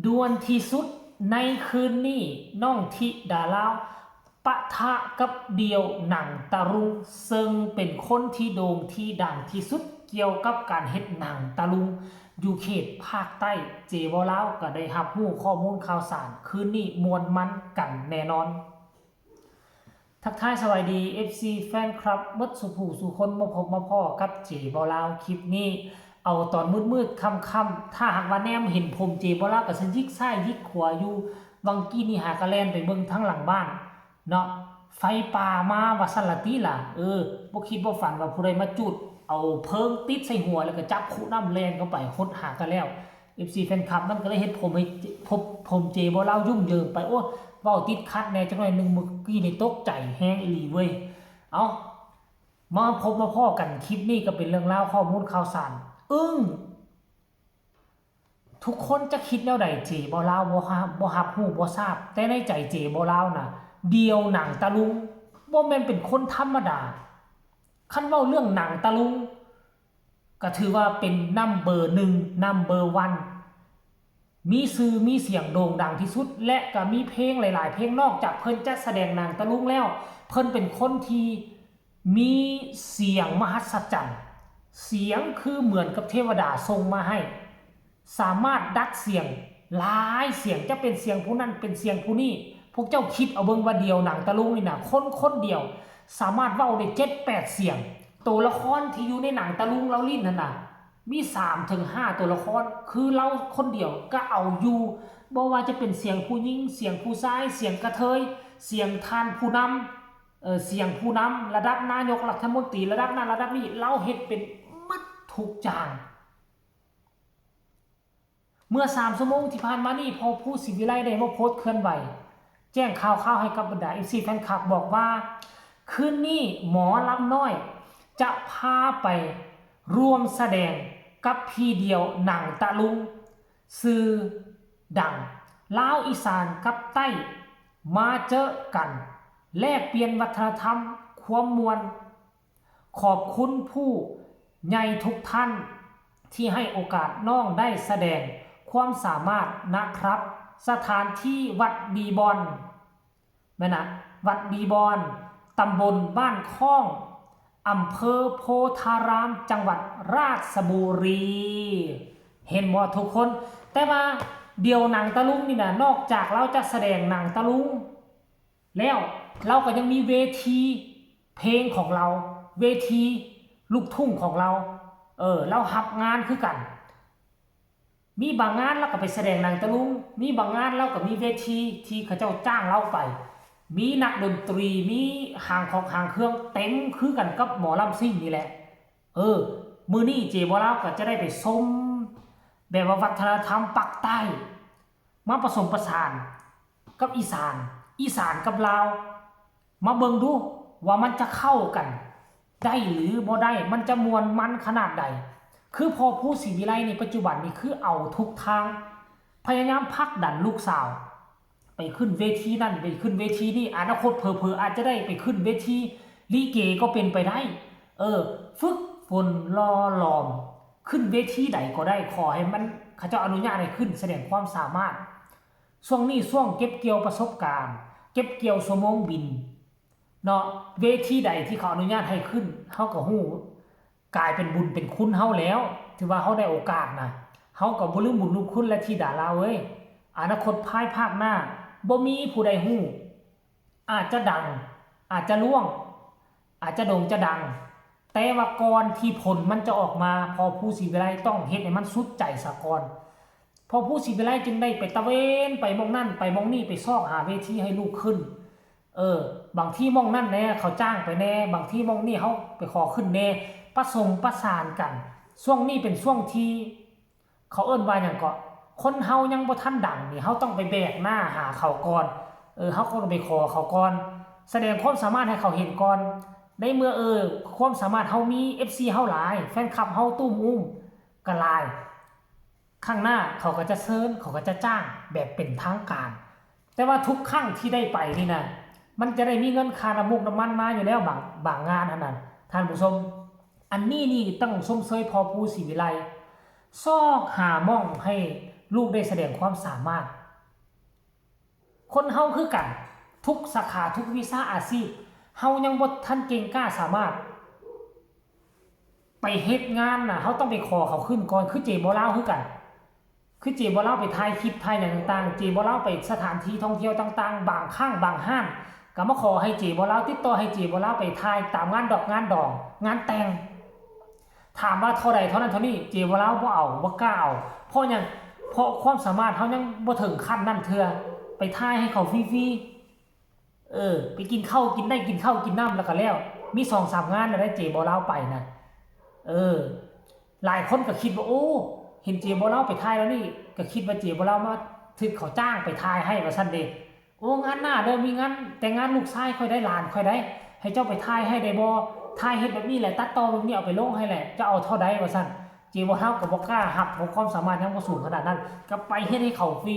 ด่วนที่สุดในคืนนี้น้องธิดาลาวปะทะกับเดียวหนังตะลุงซึ่งเป็นคนที่โด่งที่ดังที่สุดเกี่ยวกับการเฮ็ดหนังตะลุงอยู่เขตภาคใต้เจวลาวก็ได้รับรู้ข้อมูลข่าวสารคืนนี้มวลมันกันแน่นอนทักทายสวัสดี FC แฟนคลับเบิดสุผู้สุคนมาพบมาพ่อกับเจบอลาวคลิปนี้เอาตอนมืดๆค่ำๆถ้าหากว่าแนมเห็นผมเจบอลาวกับฉันยิกซ้ายยิกขวาอยู่บางกี้นี่หากระแลนไปเบิ่งทั้งหลังบ้านเนาะไฟป่ามาว่าซั่นละติล่ะบ่คิดบ่ฝันว่าผู้ใดมาจุดเอาเพิงติดใส่หัวแล้วก็จับคุน้ำแลนเข้าไปค้นหากันแล้ว FC แฟนคลับมันก็เลยเฮ็ดผมให้พบผมเจบอลาวยุ่งเหยิงไปโอ้เว้าติดขัดแน่จังหน่อยนึงเมื่อกี้นี่ตกใจแฮงอีหลีเว้ยเอามาพบมาพ้อกันคลิปนี้ก็เป็นเรื่องราวข้อมูลข่าวสารทุกคนจะคิดแนวใดเจบ่ลาวบ่ฮับฮู้บ่ทราบแต่ในใจเจบ่ลาวน่ะเดียวหนังตะลุงบ่แม่นเป็นคนธรรมดาคันเว้าเรื่องหนังตะลุงก็ถือว่าเป็นนัมเบอร์1นัมเบอร์1มีชื่อมีเสียงโด่งดังที่สุดและก็มีเพลงหลายๆเพลงนอกจากเพิ่นจะแสดงหนังตะลุงแล้วเพิ่นเป็นคนที่มีเสียงมหัศจรรย์เสียงคือเหมือนกับเทวดาทรงมาให้สามารถดัดเสียงหลายเสียงจะเป็นเสียงผู้นั้นเป็นเสียงผู้นี้พวกเจ้าคิดเอาเบิ่งว่าเดียวหนังตะลุงนี่นะคนเดียวสามารถเว้าได้7-8เสียงตัวละครที่อยู่ในหนังตะลุงเราลิ้นนั่นน่ะมี3-5ตัวละครคือเราคนเดียวก็เอาอยู่บ่ว่าจะเป็นเสียงผู้หญิงเสียงผู้ชายเสียงกระเทยเสียงท่านผู้นำเสียงผู้นำระดับนายกรัฐมนตรีระดับนั้นระดับนี้เราเฮ็ดเป็นมัดทุกอย่างเมื่อ3 ชั่วโมงที่ผ่านมานี่พอผู้ศิวิไลได้มาโพสต์เคลื่อนไหวแจ้งข่าวให้กับบรรดา FC แฟนคลับบอกว่าคืนนี้หมอลำน้อยจะพาไปร่วมแสดงกับพี่เดียวหนังตะลุงสื่อดังลาวอีสานกับใต้มาเจอกันแลกเปลี่ยนวัฒนธรรมความมวลขอบคุณผู้ใหญ่ทุกท่านที่ให้โอกาสน้องได้แสดงความสามารถนะครับสถานที่วัดดีบอนแม่นะวัดดีบอนตำบลบ้านค้องอำเภอโพธารามจังหวัดราชบุรีเห็นบ่ทุกคนแต่ว่าเดียวหนังตะลุงนี่นะนอกจากเราจะแสดงหนังตะลุงแล้วเราก็ยังมีเวทีเพลงของเราเวทีลูกทุ่งของเราเราหับงานคือกันมีบางงานเราก็ไปแสดงหนังตะลุงมีบางงานเราก็มีเวทีที่เขาเจ้าจ้างเราไปมีนักดนตรีมีหางของหางเครื่องเต็มคือกันกับหมอลำซิ่งนี่แหละมื้อนี้เจบ่ลาวก็จะได้ไปชมแบบว่าวัฒนธรรมปักใต้มาผสมผสานกับอีสานกับลาวมาเบิ่งดูว่ามันจะเข้ากันได้หรือบ่ได้มันจะมวลมันขนาดใดคือพอผู้ศรีวิไลในปัจจุบันนี้คือเอาทุกทางพยายามผลักดันลูกสาวไปขึ้นเวทีนั่นไปขึ้นเวทีนี่อนาคตเผลอๆอาจจะได้ไปขึ้นเวทีลิเกก็เป็นไปได้ฝึกฝนรอหลอมขึ้นเวทีใดก็ได้ขอให้มันเขาจะอนุญาตให้ขึ้นแสดงความสามารถช่วงนี้ช่วงเก็บเกี่ยวประสบการณ์เก็บเกี่ยวชั่วโมงบินเนาะเวทีใดที่เขาอนุญาตให้ขึ้นเฮาก็ฮู้กลายเป็นบุญเป็นคุณเฮาแล้วถือว่าเฮาได้โอกาสนะเฮาก็บ่ลืมบุญลืมคุณและที่ดาราเว้ยอนาคตภายภาคหน้าบ่มีผู้ใดฮู้อาจจะดังอาจจะล่วงอาจจะโด่งจะดังแต่ว่าก่อนที่ผลมันจะออกมาพอผู้ศรีวิไลต้องเฮ็ดให้มันสุดใจซะก่อนพอผู้ศรีวิไลจึงได้ไปตะเวนไปมองนั่นไปมองนี่ไปซอกหาเวทีให้ลูกขึ้นบางที่มองนั่นแน่เขาจ้างไปแน่บางที่มองนี่เขาไปขอขึ้นแน่ผสมประสานกันช่วงนี้เป็นช่วงที่เขาเอิ้นว่าหยังก็คนเฮายังบ่ทันดังนี่เฮาต้องไปแบกหน้าหาเขาก่อนเฮาก็ต้องไปขอเขาก่อนแสดงความสามารถให้เขาเห็นก่อนในเมื่อความสามารถเฮามี FC เฮาหลายแฟนคลับเฮาตุ้มอุ้มก็หลายข้างหน้าเขาก็จะเชิญเขาก็จะจ้างแบบเป็นทางการแต่ว่าทุกครั้งที่ได้ไปนี่นะมันจะได้มีเงินค่าน้ำมูกน้ำมันมาอยู่แล้วบางงานนั้นท่านผู้ชมอันนี้นี่ต้องชมเชยพอผู้ศรีวิไลซอกหาม่องให้ ลูกได้แสดงความสามารถคนเฮาคือกันทุกสาขาทุกวิชาอาชีพเฮายังบ่ทันเก่งกล้าสามารถไปเฮ็ดงานน่ะเฮาต้องไปขอเขาขึ้นก่อนคือเจบ่ลาวคือกันคือเจบ่ลาวไปถ่ายคลิปถ่ายหยังต่างๆเจบ่ลาวไปสถานที่ท่องเที่ยวต่างๆบางครั้งบางห้างก็มาขอให้เจบ่ลาวติดต่อให้เจบ่ลาวไปถ่ายตามงานดอกงานดองงานแต่งถามว่าเท่าใดเท่านั้นเท่านี้เจบ่ลาวบ่เอาบ่กล้าเอาเพราะหยังเพราะความสามารถเฮายังบ่ถึงขั้นนั้นเทื่อไปถ่ายให้เขาฟรีๆไปกินข้าวกินได้กินข้าวกินน้ำแล้วก็แล้วมี 2-3 งานน่ะได้เจบ่ลาวไปนะหลายคนก็คิดว่าโอ้เห็นเจบ่ลาวไปถ่ายแล้วนี่ก็คิดว่าเจบ่ลาวมาถึกเขาจ้างไปถ่ายให้ว่าซั่นเด้โอ้งานหน้าเด้อมีงานแต่งงานลูกชายค่อยได้หลานค่อยได้ให้เจ้าไปถ่ายให้ได้บ่ถ่ายเฮ็ดแบบนี้แหละตัดต่อแบบนี้เอาไปลงให้แหละจะเอาเท่าใดว่าซั่นเจบ่ลาวก็บ่กล้ารับเพราะความสามารถยังบ่สูงขนาดนั้นก็ไปเฮ็ดให้เขาฟรี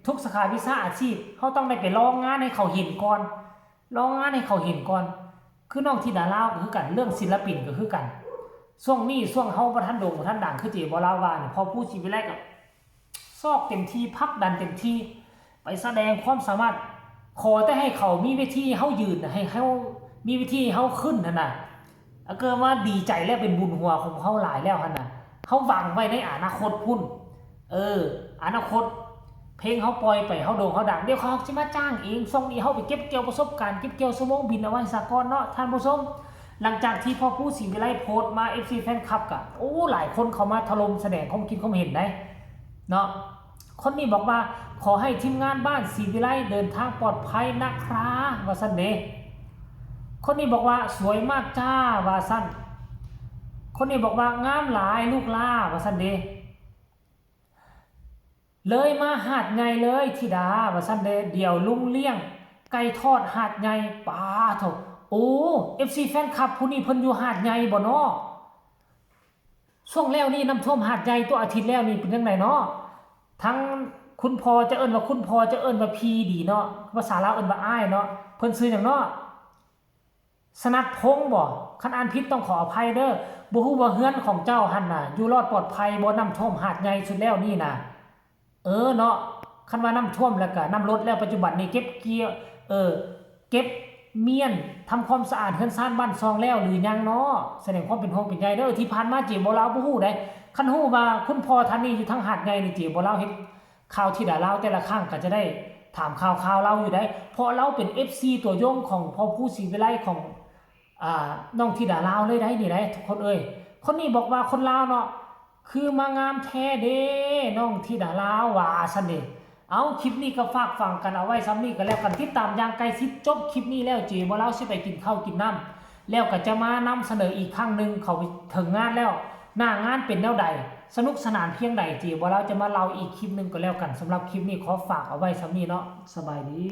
ทุกสาขาวิชาอาชีพเขาต้องได้ไปลองงานให้เขาเห็นก่อนลองงานให้เขาเห็นก่อนคือน้องธิดาลาวก็คือกันเรื่องศิลปินก็คือกันช่วงนี้ช่วงเฮาบ่ทันโด่งบ่ทันดังคือเจบ่ลาวว่าเนี่ยพอพูดชีวิตแรกก็ซอกเต็มที่พักดันเต็มที่ไปแสดงความสามารถขอแต่ให้เขามีเวทีเฮายืนให้เฮามีเวทีเฮาขึ้นนั่นน่ะเกิดว่าดีใจแล้วเป็นบุญหัวของเฮาหลายแล้วหั่นน่ะเฮาหวังไว้ในอนาคตพุ่นอนาคตเพลงเขาปล่อยไปเขาโด่งเขาดังเดี๋ยวเขาจะมาจ้างเองส่งนี้เขาไปเก็บเกี่ยวประสบการณ์เก็บเกี่ยวสมองบินเอาไว้สากลเนาะท่านผู้ชมหลังจากที่พ่อผู้ศรีวิไลโพสต์มา FC แฟนคลับกะโอ้หลายคนเขามาถล่มแสดงความคิดความเห็นได้เนาะคนนี้บอกว่าขอให้ทีมงานบ้านศรีวิไลเดินทางปลอดภัยนะครับว่าซั่นเด้คนนี้บอกว่าสวยมากจ้าว่าซั่นคนนี้บอกว่างามหลายลูกล่าว่าซั่นเด้เลยมาหาดใหญ่เลยธิดาว่าซั่นเด้เดี๋ยวลุงเลี้ยงไก่ทอดหาดใหญ่ปาโถโอ้ FC แฟนคลับผู้นี้เพิ่นอยู่หาดใหญ่บ่เนาะช่วงแล้วนี่น้ำท่วมหาดใหญ่ตัวอาทิตย์แล้วนี่เป็นจังไดเนาะทั้งคุณพ่อจะเอิ้นว่าคุณพ่อจะเอิ้นว่าพี่ดีเนาะภาษาลาวเอิ้นว่าอ้ายเนาะเพิ่นชื่อหยังเนาะสนัดพงษ์บ่คันอ่านผิดต้องขออภัยเด้อบ่ฮู้ว่าเฮือนของเจ้าหั่นน่ะอยู่รอดปลอดภัยบ่น้ำท่วมหาดใหญ่สุดแล้วนี่น่ะเนาะคันว่าน้ำท่วมแล้วก็น้ำลดแล้วปัจจุบันนี้เก็บเกี่ยวเก็บเมียนทำความสะอาดเฮือนซ่านบ้านซองแล้วหรือยังเนาะแสดงความเป็นห่วงเป็นใยเด้อที่ผ่านมาเจบ่ลาวบ่ฮู้ได้คันฮู้ว่าคุณพ่อท่านนี้อยู่ทางหาดใหญ่นี่เจบ่ลาวเฮ็ดข่าวที่ดาลาวแต่ละครั้งก็จะได้ถามข่าวเราอยู่ได้เพราะเราเป็น FC ตัวยงของพ่อผู้ศรีวิไลของน้องธิดาลาวเลยได้นี่ได้ทุกคนคนนี้บอกว่าคนลาวเนาะคือมางามแท้เด้น้องธิดาลาวว่าซั่นเด้เอาคลิปนี้ก็ฝากฟังกันเอาไว้ซ้ำนี้ก็แล้วกันติดตามอย่างใกล้ชิดจบคลิปนี้แล้วเจบ่ลาวสิไปกินข้าวกินน้ำแล้วก็จะมานำเสนออีกครั้งนึงเขาไปถึงงานแล้วหน้างานเป็นแนวใดสนุกสนานเพียงใดเจบ่ลาวจะมาเล่าอีกคลิปนึงก็แล้วกันสำหรับคลิปนี้ขอฝากเอาไว้ซ้ำนี้เนาะสบายดี